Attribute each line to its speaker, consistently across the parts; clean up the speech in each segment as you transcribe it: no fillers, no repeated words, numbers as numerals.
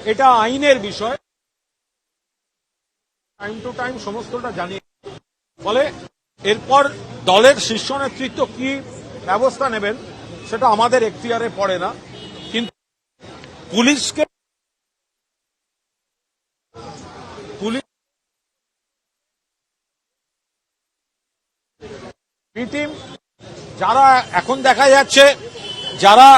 Speaker 1: এটা আইনের বিষয়, টাইম টু টাইম সমস্তটা জানিয়ে, ফলে এরপর দলের শীর্ষ নেতৃত্ব কি ব্যবস্থা নেবেন সেটা আমাদের এখতিয়ারে পড়ে না, কিন্তু পুলিশকে টিম যারা এখন দেখা যাচ্ছে যারা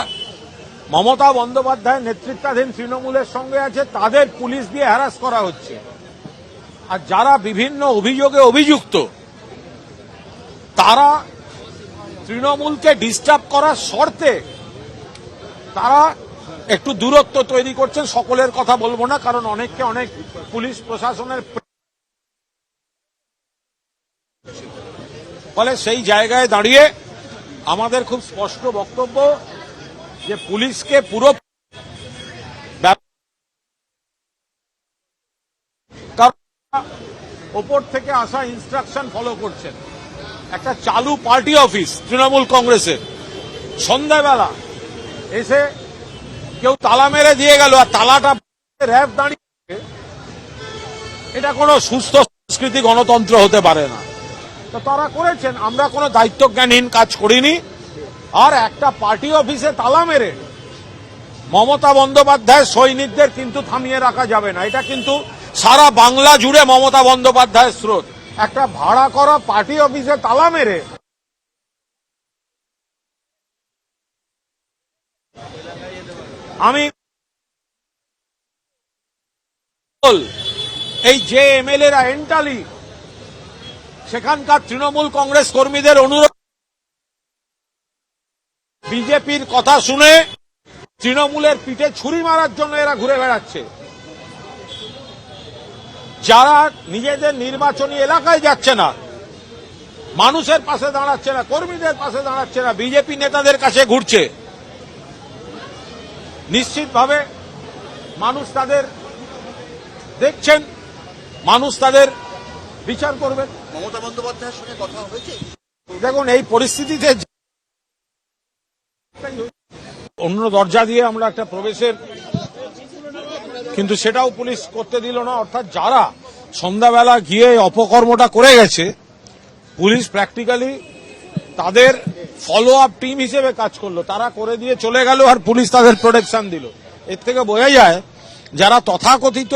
Speaker 1: মমতা বন্দ্যোপাধ্যায়ের নেতৃত্বাধীন তৃণমূলের সঙ্গে আছে তাদের পুলিশ দিয়ে হ্যারাস করা হচ্ছে, আর যারা বিভিন্ন অভিযোগে অভিযুক্ত তারা তৃণমূলকে ডিস্টার্ব করার শর্তে তারা একটু দূরত্ব তৈরি করছেন। সকলের কথা বলবো না, কারণ অনেককে অনেক পুলিশ প্রশাসনের, ফলে সেই জায়গায় দাঁড়িয়ে আমাদের খুব স্পষ্ট বক্তব্য যে পুলিশকে পুরো ওপর থেকে আসা ইনস্ট্রাকশন ফলো করছেন। একটা চালু পার্টি অফিস তৃণমূল কংগ্রেসের সন্ধ্যাবেলা এসে কেউ তালা মেরে দিয়ে গেল আর তালাটা র্যাব দাঁড়িয়ে, এটা কোনো সুস্থ সংস্কৃতি গণতন্ত্র হতে পারে না। তো তারা করেছেন, আমরা কোনো দায়িত্বজ্ঞানহীন কাজ করিনি। আর একটা পার্টি অফিসে তালা মেরে মমতা বন্দ্যোপাধ্যায়ের সৈনিকদের কিন্তু থামিয়ে রাখা যাবে না। এটা কিন্তু সারা বাংলা জুড়ে মমতা বন্দ্যোপাধ্যায়ের স্রোত। একটা ভাড়া করা পার্টি অফিসে তালা মেরে আমি এই যে এমএলএরা এন্টালি সেখানকার তৃণমূল কংগ্রেস কর্মীদের অনুরোধ, বিজেপির কথা শুনে তৃণমূলের পিঠে ছুরি মারার জন্য এরা ঘুরে বেড়াচ্ছে। যারা নিজেদের নির্বাচনী এলাকায় যাচ্ছে না, মানুষের পাশে দাঁড়াচ্ছে না, কর্মীদের পাশে দাঁড়াচ্ছে না, বিজেপি নেতাদের কাছে ঘুরছে, নিশ্চিতভাবে মানুষ তাদের দেখছেন, মানুষ তাদের বিচার করবেন।
Speaker 2: মমতা বন্দ্যোপাধ্যায়ের সঙ্গে কথা হয়েছে।
Speaker 1: দেখুন, এই পরিস্থিতিতে অন্য দরজা দিয়ে আমরা একটা প্রবেশের, কিন্তু সেটাও পুলিশ করতে দিল না। অর্থাৎ যারা সন্ধ্যাবেলা গিয়ে অপকর্মটা করে গেছে, পুলিশ প্র্যাকটিক্যালি তাদের ফলো আপ টিম হিসেবে কাজ করলো, তারা করে দিয়ে চলে গেল আর পুলিশ তাদের প্রোটেকশন দিল। এর থেকে বোঝা যায় যারা তথাকথিত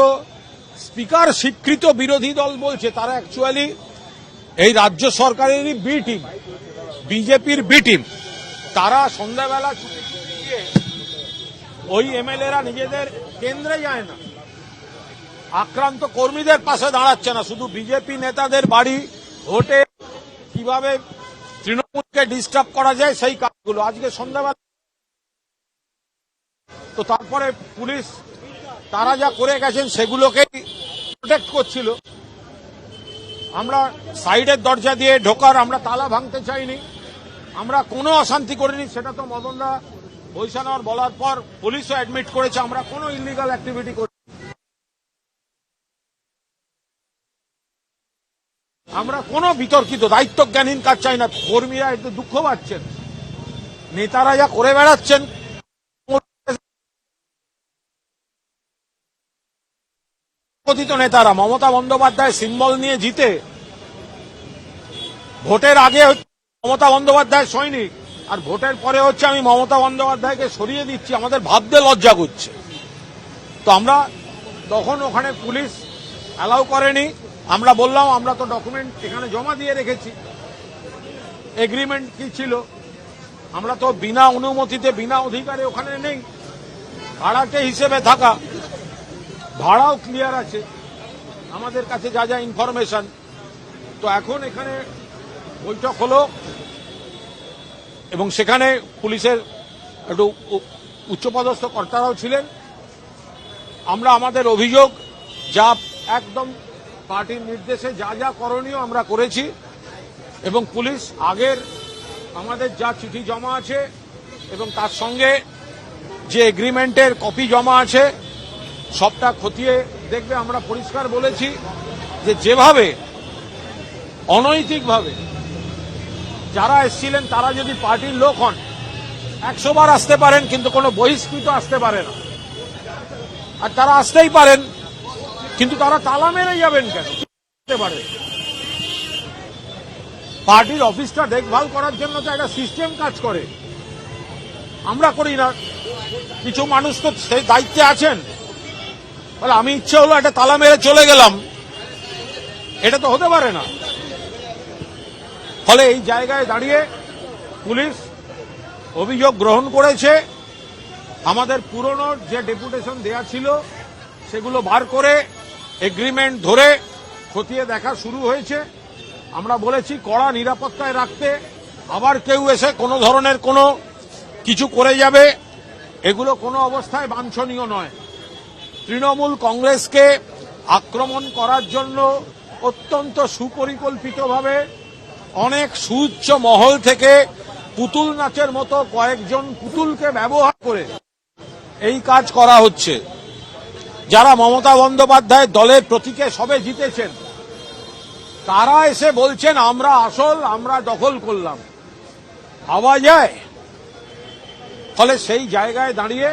Speaker 1: স্পিকার স্বীকৃত বিরোধী দল বলছে তারা অ্যাকচুয়ালি এই রাজ্য সরকারেরই বি টিম, বিজেপির বি টিম। তারা সন্ধ্যাবেলা ওই এমএলএরা নিজেদের কেন্দ্রে যায় না, আক্রান্ত কর্মীদের পাশে দাঁড়াচ্ছে না, শুধু বিজেপি নেতাদের বাড়ি ভোটে কিভাবে তৃণমূলকে ডিস্টার্ব করা যায় সেই কাজগুলো আজকে সন্ধ্যাবেলা। তো তারপরে পুলিশ তারা যা করে গেছেন সেগুলোকেই প্রোটেক্ট করছিল। আমরা সাইডের দরজা দিয়ে ঢোকার আমরা তালা ভাঙতে চাইনি, আমরা কোনো অশান্তি করিনি। সেটা তো মদনদা বৈশানর বলার পর পুলিশও অ্যাডমিট করেছে আমরা কোনো ইলিগাল অ্যাক্টিভিটি করি। আমরা কোনো বিতর্কিত দায়িত্বজ্ঞানহীন কাজ চাই না। কর্মীরা একটু দুঃখ পাচ্ছেন, নেতারা যা করে বেড়াচ্ছেন, কথিত নেতারা মমতা বন্দ্যোপাধ্যায় সিম্বল নিয়ে জিতে ভোটের আগে মমতা বন্দ্যোপাধ্যায় সৈনিক, আর ভোটের পরে হচ্ছে আমি মমতা বন্দ্যোপাধ্যায়কে সরিয়ে দিচ্ছি, আমাদের ভাবতে লজ্জা করছে। তো আমরা তখন ওখানে পুলিশ অ্যালাউ করেনি। আমরা বললাম আমরা তো ডকুমেন্ট এখানে জমা দিয়ে রেখেছি, এগ্রিমেন্ট কি ছিল, আমরা তো বিনা অনুমতিতে বিনা অধিকারে ওখানে নেই, ভাড়াটে হিসেবে থাকা, ভাড়াও ক্লিয়ার আছে আমাদের কাছে যা যা ইনফরমেশন। তো এখন এখানে বৈঠক হলো এবং সেখানে পুলিশের একটু উচ্চপদস্থ কর্তারাও ছিলেন। আমরা আমাদের অভিযোগ যা একদম পার্টির নির্দেশে যা যা করণীয় আমরা করেছি, এবং পুলিশ আগের আমাদের যা চিঠি জমা আছে এবং তার সঙ্গে যে এগ্রিমেন্টের কপি জমা আছে সবটা খতিয়ে দেখবে। আমরা পরিষ্কার বলেছি যে যেভাবে অনৈতিকভাবে যারা এসেছিলেন তারা যদি পার্টির লোক হন 100 বার আসতে পারেন, কিন্তু কোনো বহিষ্কৃত আসতে পারে না। আর তারা আসতেই পারেন, কিন্তু তারা তালা মেরে যাবেন কেন? কি হতে পারে? পার্টির অফিসটা দেখভাল করার জন্য তো একটা সিস্টেম কাজ করে, আমরা করি না। কিছু মানুষ তো সেই দায়িত্বে আছেন, বলে আমি ইচ্ছে হলো একটা তালা মেরে চলে গেলাম, এটা তো হতে পারে না। ফলে এই জায়গায় দাঁড়িয়ে পুলিশ অভিযোগ গ্রহণ করেছে। আমাদের পুরনো যে ডেপুটেশন দেয়া ছিল সেগুলো বার করে এগ্রিমেন্ট ধরে খতিয়ে দেখা শুরু হয়েছে। আমরা বলেছি কড়া নিরাপত্তায় রাখতে, আবার কেউ এসে কোনো ধরনের কোনো কিছু করে যাবে, এগুলো কোনো অবস্থায় বাঞ্ছনীয় নয়। তৃণমূল কংগ্রেসকে আক্রমণ করার জন্য অত্যন্ত সুপরিকল্পিতভাবে অনেক সুউচ্চ মহল থেকে পুতুল নাচের মতো কয়েকজন পুতুলকে ব্যবহার করে এই কাজ করা হচ্ছে। যারা মমতা বন্দ্যোপাধ্যায়ের দলের প্রতীকে সবে জিতেছেন, তারা এসে বলছেন আমরা আসল, আমরা দখল করলাম। ভাবা যায়? ফলে সেই জায়গায় দাঁড়িয়ে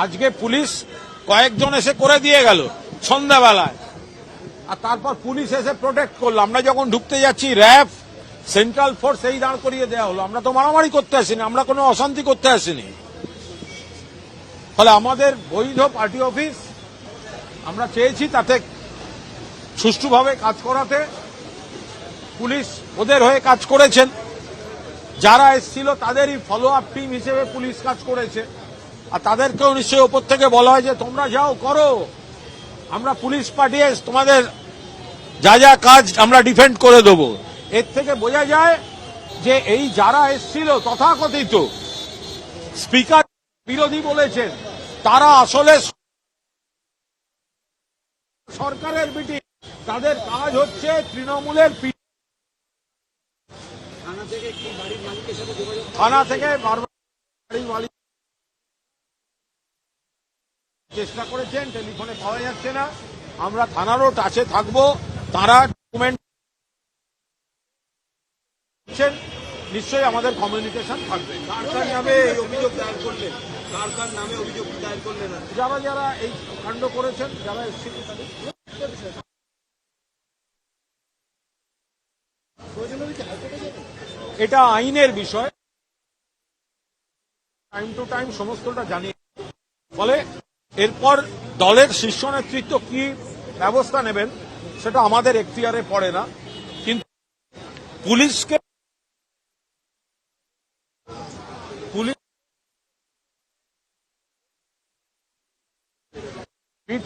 Speaker 1: আজকে পুলিশ কয়েকজন এসে করে দিয়ে গেল সন্ধ্যাবেলায়, আর তারপর পুলিশ এসে প্রোটেক্ট করলো। আমরা যখন ঢুকতে যাচ্ছি র্যাব, সেন্ট্রাল ফোর্স এই দাঁড় করিয়ে দেওয়া হলো। আমরা তো মারামারি করতে আসিনি, আমরা কোনো অশান্তি করতে আসিনি। ফলে আমাদের বৈধ পার্টি অফিস, আমরা চেয়েছি তাতে সুষ্ঠুভাবে কাজ করাতে। পুলিশ ওদের হয়ে কাজ করেছেন, যারা এসেছিল তাদেরই ফলো আপ টিম হিসেবে পুলিশ কাজ করেছে। আর তাদেরকেও নিশ্চয়ই ওপর থেকে বলা হয় যে তোমরা যাও করো, আমরা পুলিশ পাঠিয়ে তোমাদের যা যা কাজ আমরা ডিফেন্ড করে দেবো। এর থেকে বোঝা যায় যে এই যারা এসেছিল তথাকথিত স্পিকার বিরোধী বলেছেন, তারা আসলে সরকারের বিটি, তাদের কাজ হচ্ছে তৃণমূলের থানা থেকে বারবার বাড়ির মালিক চেষ্টা করেছেন, টেলিফোনে পাওয়া যাচ্ছে না। আমরা থানারও টাচে থাকবো, তারা ডকুমেন্ট নিশ্চয়ই আমাদের কমিউনিকেশন থাকবে।
Speaker 3: নামে এই অভিযোগ দায়ের করলেন, কার নামে অভিযোগ দায়ের করলেন?
Speaker 1: যারা যারা এই কাণ্ড করেছেন, যারা এসেছিল তাদের। এটা আইনের বিষয়, টাইম টু টাইম সমস্তটা জানিয়ে, ফলে এরপর দলের শীর্ষ নেতৃত্ব কি ব্যবস্থা নেবেন সেটা আমাদের এখতিয়ারে পড়ে না। কিন্তু পুলিশকে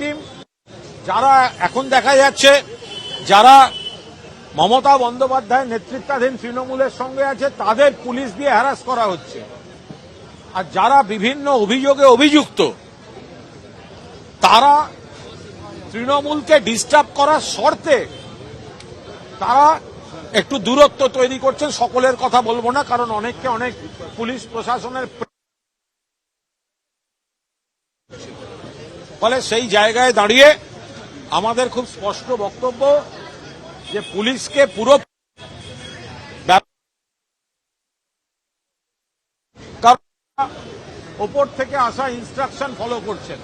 Speaker 1: টিম, যারা এখন দেখা যাচ্ছে যারা মমতা বন্দ্যোপাধ্যায়ের নেতৃত্বাধীন তৃণমূলের সঙ্গে আছে, তাদের পুলিশ দিয়ে হ্যারাস করা হচ্ছে। আর যারা বিভিন্ন অভিযোগে অভিযুক্ত, তারা তৃণমূলকে ডিস্টার্ব করার শর্তে তারা একটু দূরত্ব তৈরি করছেন। সকলের কথা বলবো না, কারণ অনেককে অনেক পুলিশ প্রশাসনের, ফলে সেই জায়গায় দাঁড়িয়ে আমাদের খুব স্পষ্ট বক্তব্য যে পুলিশকে পুরো ওপর থেকে আসা ইনস্ট্রাকশন ফলো করছেন।